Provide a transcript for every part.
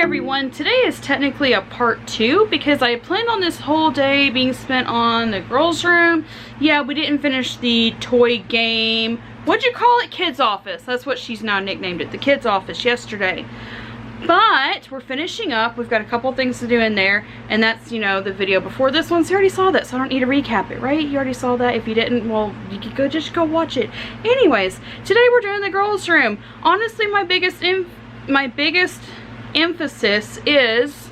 everyone, today is technically a part 2 because I planned on this whole day being spent on the girls' room. Yeah, we didn't finish the toy game. What'd you call it? Kids' office. That's what she's now nicknamed it, the kids' office, yesterday. But we're finishing up. We've got a couple things to do in there, and that's, you know, the video before this one. So you already saw that, so I don't need to recap it, right? You already saw that. If you didn't, well, you could just go watch it. Anyways, today we're doing the girls' room. Honestly, my biggest emphasis is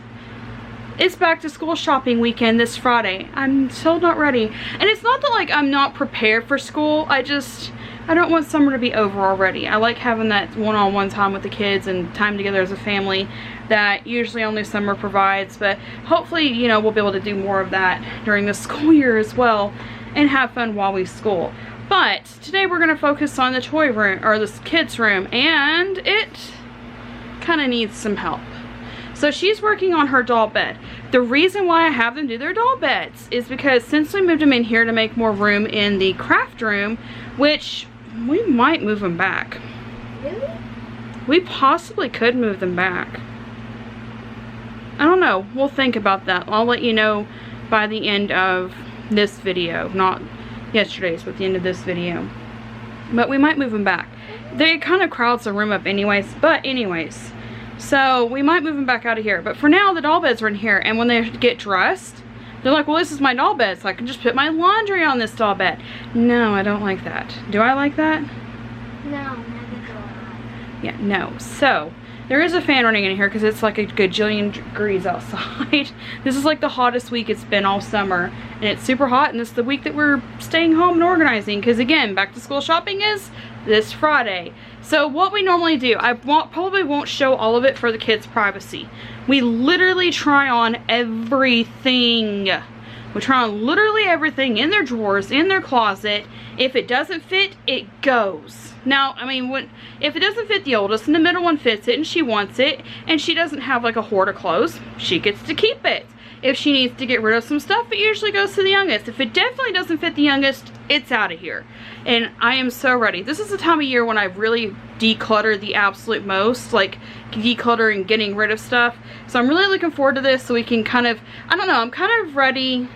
it's back to school shopping weekend this Friday. I'm still not ready, and it's not that like I'm not prepared for school. I don't want summer to be over already. I like having that one-on-one time with the kids and time together as a family that usually only summer provides, but hopefully, you know, we'll be able to do more of that during the school year as well and have fun while we school. But today we're going to focus on the toy room, or the kids room, and it kind of needs some help. So she's working on her doll bed. The reason why I have them do their doll beds is because since we moved them in here to make more room in the craft room, which we might move them back. Really? We possibly could move them back. I don't know. We'll think about that. I'll let you know by the end of this video. Not yesterday's, but the end of this video. But we might move them back. They kind of crowds the room up anyways. But anyways. So we might move them back out of here. But for now, the doll beds are in here. And when they get dressed, they're like, well, this is my doll bed, so I can just put my laundry on this doll bed. No, I don't like that. Do I like that? No, neither do I. Yeah, no. So, there is a fan running in here because it's like a gajillion degrees outside. This is like the hottest week it's been all summer. And it's super hot, and this is the week that we're staying home and organizing. Because again, back to school shopping is this Friday. So what we normally do, probably won't show all of it for the kids' privacy. We literally try on everything. We try on literally everything in their drawers, in their closet. If it doesn't fit, it goes. Now, I mean, if it doesn't fit the oldest and the middle one fits it and she wants it and she doesn't have like a hoard of clothes, she gets to keep it. If she needs to get rid of some stuff, it usually goes to the youngest. If it definitely doesn't fit the youngest, it's out of here. And I am so ready. This is the time of year when I really declutter the absolute most, like decluttering, getting rid of stuff. So I'm really looking forward to this so we can kind of, I don't know, I'm kind of ready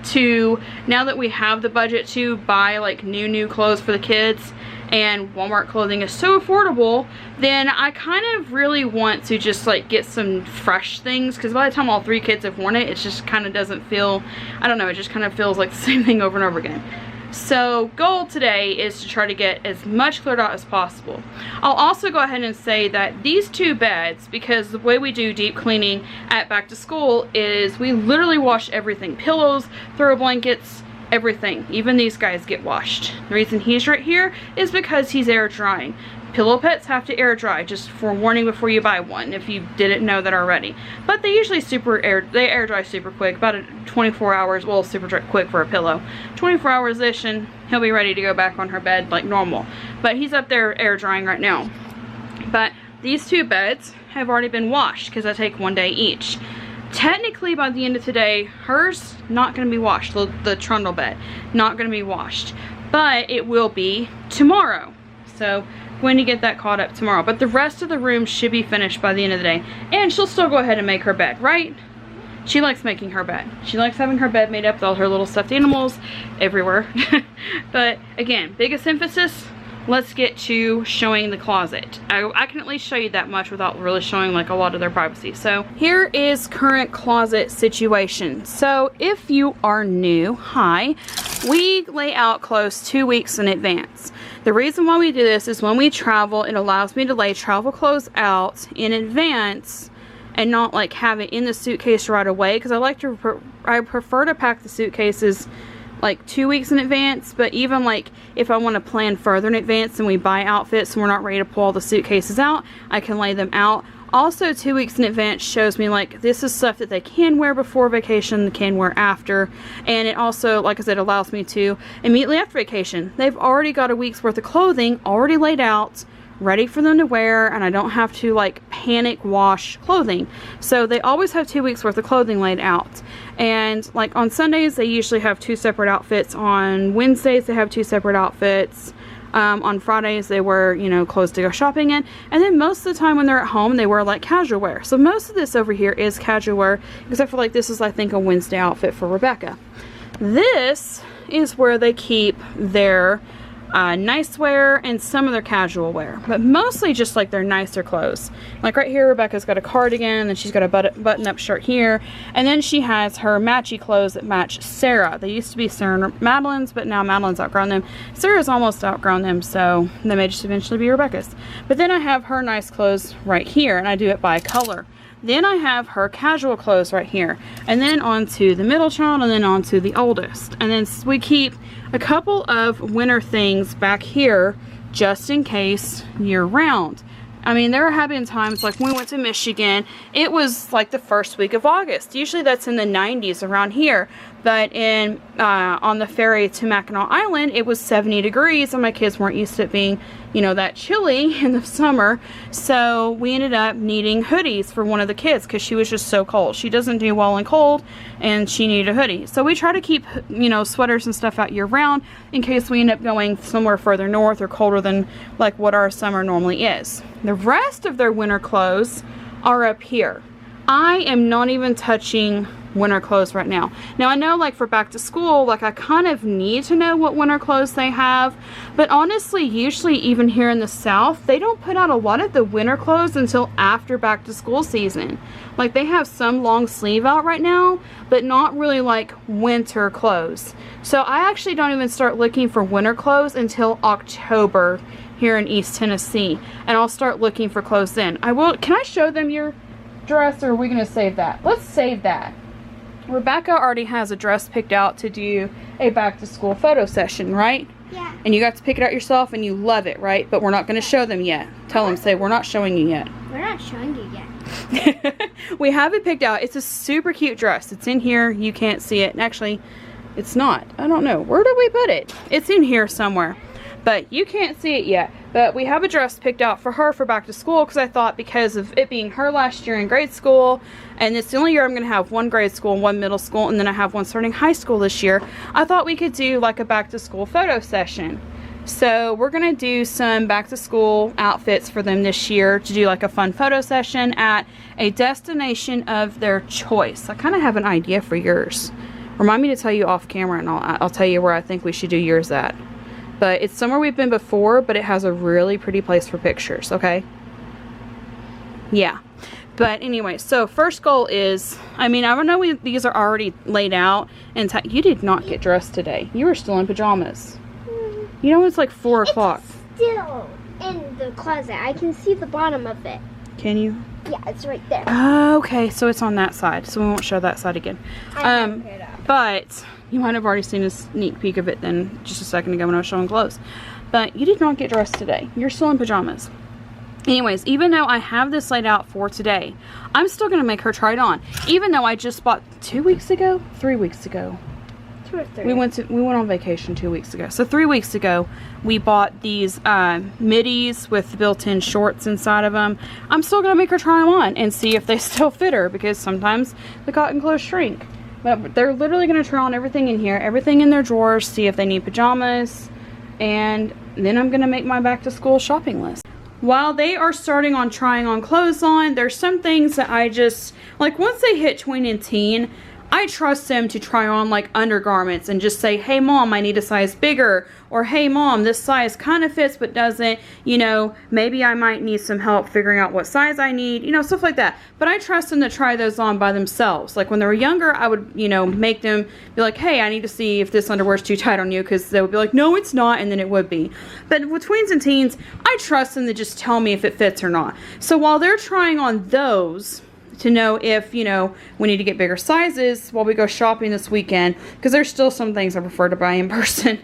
to, now that we have the budget to buy like new clothes for the kids, and Walmart clothing is so affordable, then I kind of really want to just like get some fresh things, because by the time all 3 kids have worn it, it just kind of doesn't feel, I don't know, it just kind of feels like the same thing over and over again. So goal today is to try to get as much cleared out as possible. I'll also go ahead and say that these 2 beds, because the way we do deep cleaning at back to school is we literally wash everything. Pillows, throw blankets, everything. Even these guys get washed. The reason he's right here is because he's air drying. Pillow pets have to air dry, just for warning before you buy one, if you didn't know that already. But they usually air dry super quick, about 24 hours, well, super quick for a pillow. 24 hours-ish, and he'll be ready to go back on her bed like normal. But he's up there air drying right now. But these 2 beds have already been washed, because I take 1 day each. Technically, by the end of today, hers not going to be washed. The trundle bed, not going to be washed. But it will be tomorrow. So, going to get that caught up tomorrow. But the rest of the room should be finished by the end of the day. And she'll still go ahead and make her bed, right? She likes making her bed. She likes having her bed made up with all her little stuffed animals everywhere. But, again, biggest emphasis, let's get to showing the closet. I can at least show you that much without really showing like a lot of their privacy. So here is current closet situation. So if you are new, hi, we lay out clothes 2 weeks in advance. The reason why we do this is when we travel, it allows me to lay travel clothes out in advance and not like have it in the suitcase right away, because I prefer to pack the suitcases like 2 weeks in advance. But even like if I want to plan further in advance and we buy outfits and we're not ready to pull all the suitcases out, I can lay them out. Also, 2 weeks in advance shows me like this is stuff that they can wear before vacation, they can wear after, and it also, like I said, allows me to immediately after vacation, they've already got a week's worth of clothing already laid out, ready for them to wear, and I don't have to like panic wash clothing. So they always have 2 weeks worth of clothing laid out. And like on Sundays they usually have 2 separate outfits, on Wednesdays they have 2 separate outfits, On Fridays they wear, you know, clothes to go shopping in, and then most of the time when they're at home they wear like casual wear. So most of this over here is casual wear, except for like this is I think a Wednesday outfit for Rebecca. This is where they keep their nice wear and some of their casual wear, but mostly just like their nicer clothes. Like right here, Rebecca's got a cardigan, and she's got a button-up shirt here, and then she has her matchy clothes that match Sarah. They used to be Sarah and Madeline's, but now Madeline's outgrown them. Sarah's almost outgrown them, so they may just eventually be Rebecca's. But then I have her nice clothes right here, and I do it by color. Then I have her casual clothes right here, and then onto the middle child, and then onto the oldest. And then we keep a couple of winter things back here just in case year round. I mean, there have been times like when we went to Michigan, it was like the first week of August. Usually that's in the 90s around here, but in on the ferry to Mackinac Island, it was 70 degrees, and my kids weren't used to it being, you know, that chilly in the summer. So we ended up needing hoodies for one of the kids because she was just so cold. She doesn't do well in cold, and she needed a hoodie. So we try to keep, you know, sweaters and stuff out year round in case we end up going somewhere further north or colder than like what our summer normally is. The rest of their winter clothes are up here. I am not even touching winter clothes right now. Now I know like for back to school, like I kind of need to know what winter clothes they have, but honestly usually even here in the South, they don't put out a lot of the winter clothes until after back to school season. Like they have some long sleeve out right now, but not really like winter clothes. So I actually don't even start looking for winter clothes until October here in East Tennessee, and I'll start looking for clothes then. I will. Can I show them your dress, or are we going to save that? Let's save that. Rebecca already has a dress picked out to do a back to school photo session, right? Yeah. And you got to pick it out yourself, and you love it, right? But we're not going to show them yet. Tell them, say, we're not showing you yet. We're not showing you yet. We have it picked out. It's a super cute dress. It's in here. You can't see it. And actually, it's not. I don't know. Where did we put it? It's in here somewhere. But you can't see it yet. But we have a dress picked out for her for back to school, because I thought because of it being her last year in grade school, and it's the only year I'm going to have one grade school and one middle school, and then I have one starting high school this year, I thought we could do like a back to school photo session. So we're going to do some back to school outfits for them this year to do like a fun photo session at a destination of their choice. I kind of have an idea for yours. Remind me to tell you off camera, and I'll tell you where I think we should do yours at. But it's somewhere we've been before, but it has a really pretty place for pictures, okay? Yeah. But anyway, so first goal is, I mean, I don't know, these are already laid out. And you did not get dressed today. You were still in pajamas. You know, it's like 4 o'clock. Still in the closet. I can see the bottom of it. Can you? Yeah, it's right there. Okay, so it's on that side. So we won't show that side again. But you might have already seen a sneak peek of it then just a second ago when I was showing clothes. But you did not get dressed today. You're still in pajamas. Anyways, even though I have this laid out for today, I'm still going to make her try it on. Even though I just bought 2 weeks ago? 3 weeks ago. 2 or 3. We went on vacation 2 weeks ago. So 3 weeks ago, we bought these middies with built-in shorts inside of them. I'm still going to make her try them on and see if they still fit her, because sometimes the cotton clothes shrink. But they're literally going to try on everything in here, everything in their drawers, see if they need pajamas, and then I'm going to make my back to school shopping list. While they are starting on trying on clothes on, there's some things that I just, like once they hit tween and teen, I trust them to try on like undergarments and just say, hey mom, I need a size bigger, or hey mom, this size kind of fits but doesn't, you know, maybe I might need some help figuring out what size I need, you know, stuff like that. But I trust them to try those on by themselves. Like when they were younger, I would, you know, make them be like, hey, I need to see if this underwear is too tight on you, because they would be like, no, it's not, and then it would be. But with tweens and teens, I trust them to just tell me if it fits or not. So while they're trying on those, to know if, you know, we need to get bigger sizes while we go shopping this weekend, because there's still some things I prefer to buy in person,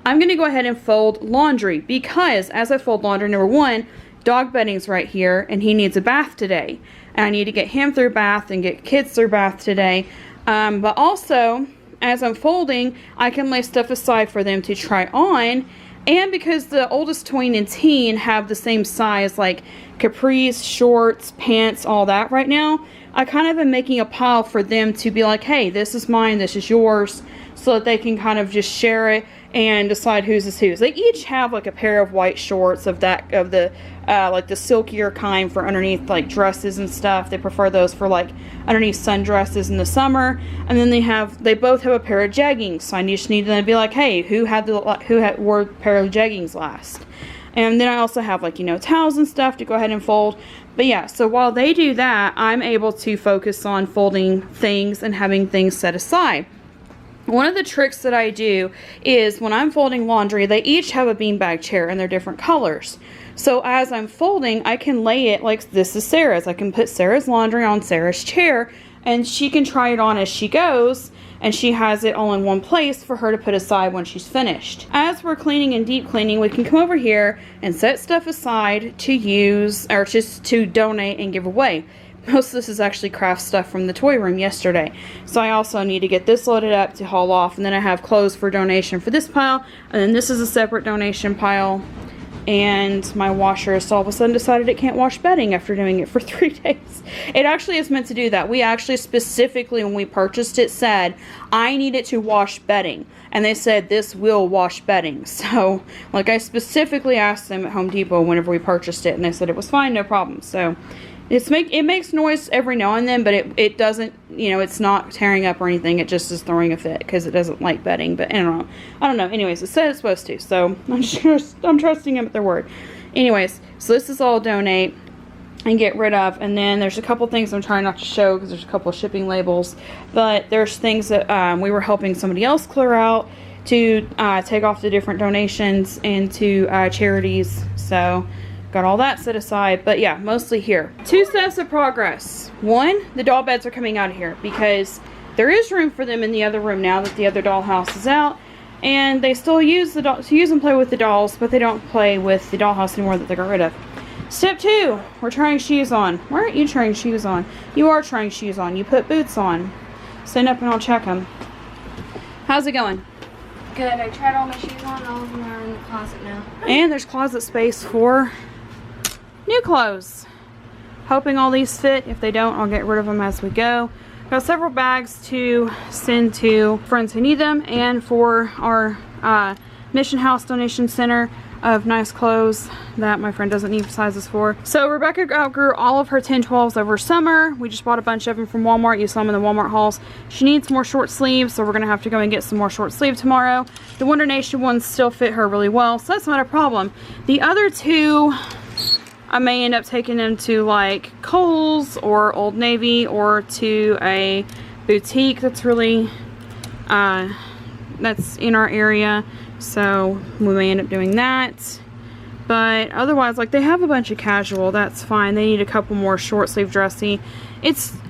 I'm going to go ahead and fold laundry, because as I fold laundry, number one, dog bedding's right here and he needs a bath today, and I need to get him through bath and get kids through bath today. But also, as I'm folding, I can lay stuff aside for them to try on. And because the oldest tween and teen have the same size, like capris, shorts, pants, all that right now, I kind of am making a pile for them to be like, hey, this is mine, this is yours, so that they can kind of just share it and decide whose is whose. They each have like a pair of white shorts of the like the silkier kind for underneath like dresses and stuff. They prefer those for like underneath sundresses in the summer. And then they both have a pair of jeggings. So I just need to be like, hey, who wore a pair of jeggings last? And then I also have like, you know, towels and stuff to go ahead and fold. But yeah, so while they do that, I'm able to focus on folding things and having things set aside. One of the tricks that I do is when I'm folding laundry, they each have a beanbag chair and they're different colors. So as I'm folding, I can lay it like this is Sarah's. I can put Sarah's laundry on Sarah's chair and she can try it on as she goes, and she has it all in one place for her to put aside when she's finished. As we're cleaning and deep cleaning, we can come over here and set stuff aside to use, or just to donate and give away. Most of this is actually craft stuff from the toy room yesterday. So I also need to get this loaded up to haul off, and then I have clothes for donation for this pile, and then this is a separate donation pile. And my washer has all of a sudden decided it can't wash bedding after doing it for 3 days. It actually is meant to do that. We actually specifically, when we purchased it, said, I need it to wash bedding. And they said, this will wash bedding. So, like, I specifically asked them at Home Depot whenever we purchased it, and they said it was fine, no problem. So, it makes noise every now and then, but it doesn't, you know, it's not tearing up or anything. It just is throwing a fit because it doesn't like bedding. But I don't know. Anyways, it said it's supposed to, so I'm trusting them at their word. Anyways, so this is all donate and get rid of, and then there's a couple things I'm trying not to show because there's a couple of shipping labels, but there's things that we were helping somebody else clear out to take off the different donations into charities. So got all that set aside, but yeah, mostly here. 2 steps of progress. 1, the doll beds are coming out of here because there is room for them in the other room now that the other dollhouse is out, and they still use and play with the dolls, but they don't play with the dollhouse anymore that they got rid of. Step 2, we're trying shoes on. Why aren't you trying shoes on? You are trying shoes on. You put boots on. Stand up and I'll check them. How's it going? Good. I tried all my shoes on. All of them are in the closet now. And there's closet space for new clothes. Hoping all these fit. If they don't, I'll get rid of them as we go. Got several bags to send to friends who need them, and for our Mission House Donation Center of nice clothes that my friend doesn't need sizes for. So Rebecca outgrew all of her 10-12s over summer. We just bought a bunch of them from Walmart. You saw them in the Walmart hauls. She needs more short sleeves, so we're gonna have to go and get some more short sleeve tomorrow. The Wonder Nation ones still fit her really well, so that's not a problem. The other 2, I may end up taking them to like Kohl's or Old Navy or to a boutique that's really that's in our area, so we may end up doing that. But otherwise, like, they have a bunch of casual, that's fine. They need a couple more short sleeve dressy.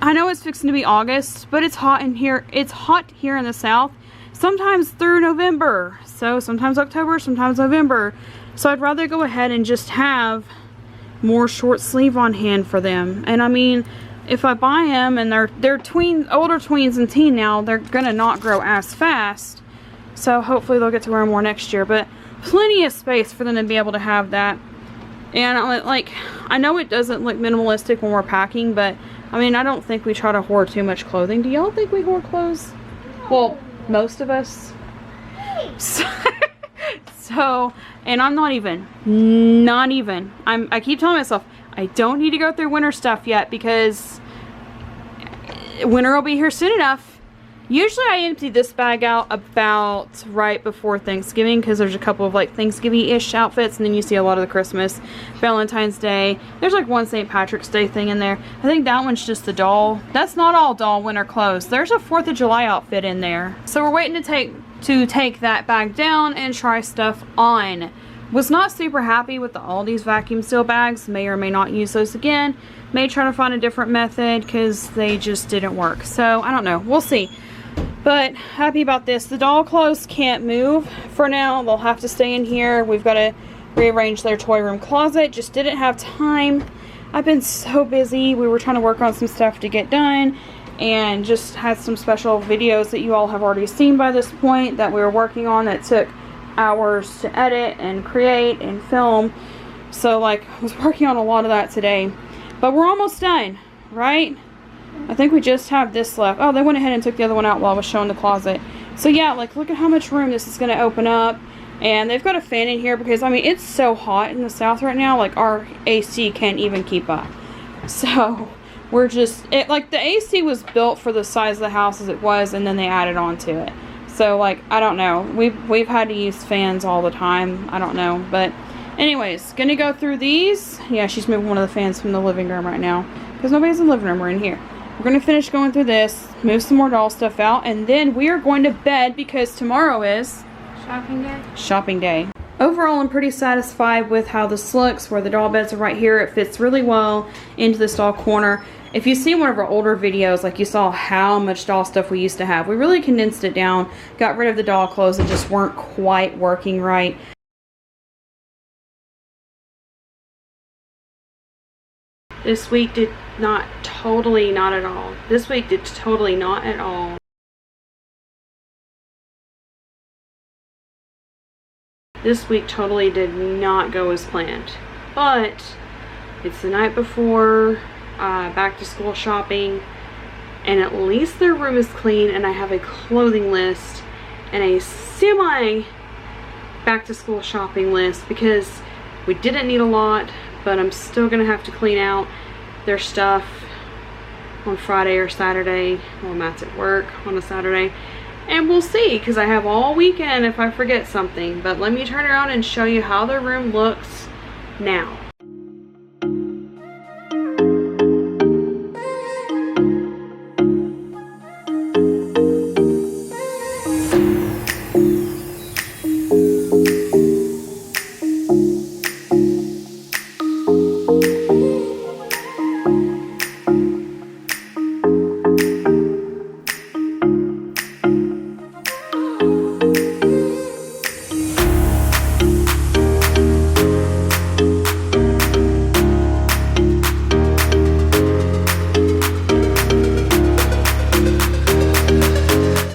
I know it's fixing to be August, but it's hot in here. It's hot here in the South, sometimes through November, so sometimes October, sometimes November. So I'd rather go ahead and just have more short sleeve on hand for them. And I mean, if I buy them and they're older tweens and teen now, they're gonna not grow as fast, so hopefully they'll get to wear more next year. But plenty of space for them to be able to have that. And like, I know it doesn't look minimalistic when we're packing, but I mean, I don't think we try to hoard too much clothing. Do y'all think we hoard clothes? Well, most of us. So, and I'm not even. I keep telling myself, I don't need to go through winter stuff yet because winter will be here soon enough. Usually I empty this bag out about right before Thanksgiving because there's a couple of like Thanksgiving-ish outfits, and then you see a lot of the Christmas, Valentine's Day. There's like one St. Patrick's Day thing in there. I think that one's just the doll. That's not all doll winter clothes. There's a 4th of July outfit in there. So we're waiting to take that bag down and try stuff on. Was not super happy with the Aldi's vacuum seal bags. May or may not use those again. May try to find a different method because they just didn't work. So I don't know. We'll see. But happy about this. The doll clothes can't move for now. They'll have to stay in here. We've got to rearrange their toy room closet. Just didn't have time. I've been so busy. We were trying to work on some stuff to get done, and just had some special videos that you all have already seen by this point that we were working on that took hours to edit and create and film. So like, I was working on a lot of that today. But we're almost done, right? I think we just have this left. Oh, they went ahead and took the other one out while I was showing the closet. So yeah, like look at how much room this is going to open up. And they've got a fan in here because, I mean, it's so hot in the south right now, like our AC can't even keep up. So we're just, like the AC was built for the size of the house as it was, and then they added on to it. So like, I don't know, we've had to use fans all the time, I don't know. But anyways, gonna go through these. Yeah, she's moving one of the fans from the living room right now because nobody's in the living room, we're in here. We're gonna finish going through this, move some more doll stuff out, and then we are going to bed because tomorrow is shopping day. Shopping day. Overall, I'm pretty satisfied with how this looks, where the doll beds are right here. It fits really well into this doll corner. If you see one of our older videos, like you saw how much doll stuff we used to have, we really condensed it down, got rid of the doll clothes that just weren't quite working right. This week did not totally not at all. This week did totally not at all. This week totally did not go as planned, but it's the night before back to school shopping, and at least their room is clean, and I have a clothing list and a semi back to school shopping list because we didn't need a lot, but I'm still gonna have to clean out their stuff on Friday or Saturday while Matt's at work on a Saturday. And we'll see, because I have all weekend if I forget something. But let me turn around and show you how the room looks now.